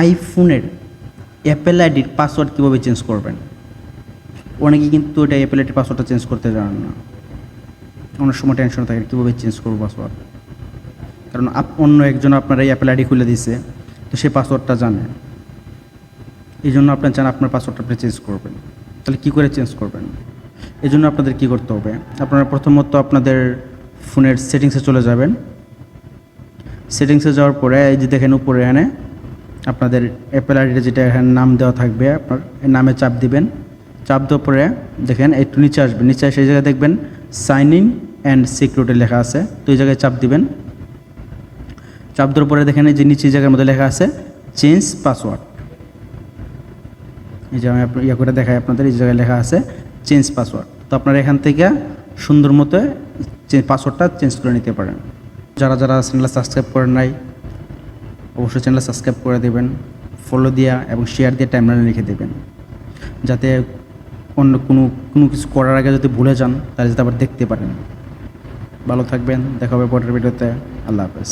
আইফোনের অ্যাপেল আইডির পাসওয়ার্ড কীভাবে চেঞ্জ করবেন। অনেকে কিন্তু এটা অ্যাপেল আইডির পাসওয়ার্ডটা চেঞ্জ করতে জানেন না, অনেক সময় টেনশন থাকে কীভাবে চেঞ্জ করবো পাসওয়ার্ড। কারণ অন্য একজন আপনার এই অ্যাপেল আইডি খুলে দিয়েছে, তো সে পাসওয়ার্ডটা জানে, এই জন্য আপনার চান আপনার পাসওয়ার্ডটা আপনি চেঞ্জ করবেন। তাহলে কী করে চেঞ্জ করবেন? এই জন্য আপনাদের কী করতে হবে, আপনারা প্রথমত আপনাদের ফোনের সেটিংসে চলে যাবেন। সেটিংসে যাওয়ার পরে এই যে দেখেন উপরে এখানে আপনাদের অ্যাপেল আইডিটা যেটা এখানে নাম দেওয়া থাকবে, আপনার এই নামে চাপ দিবেন। চাপ দেওয়ার পরে দেখেন একটু নিচে আসবেন, নিচে এসে এই জায়গায় দেখবেন সাইন ইন অ্যান্ড সিকিউরিটি লেখা আছে, তো এই জায়গায় চাপ দিবেন। চাপ দেওয়ার পরে দেখেন এই যে নিচে জায়গার মধ্যে লেখা আছে চেঞ্জ পাসওয়ার্ড। এই যে আমি ইয়ে করে দেখাই আপনাদের, এই জায়গায় লেখা আছে চেঞ্জ পাসওয়ার্ড। তো আপনারা এখান থেকে সুন্দর মতো পাসওয়ার্ডটা চেঞ্জ করে নিতে পারেন। যারা যারা চ্যানেল সাবস্ক্রাইব করেন নাই, অবশ্যই চ্যানেল সাবস্ক্রাইব করে দেবেন, ফলো দিয়া এবং শেয়ার দিয়ে টাইমলাইনে লিখে দেবেন, যাতে অন্য কোনো কিছু করার আগে যদি ভুলে যান তাহলে যাতে আবার দেখতে পারেন। ভালো থাকবেন, দেখা হবে পরের ভিডিওতে। আল্লাহ হাফেজ।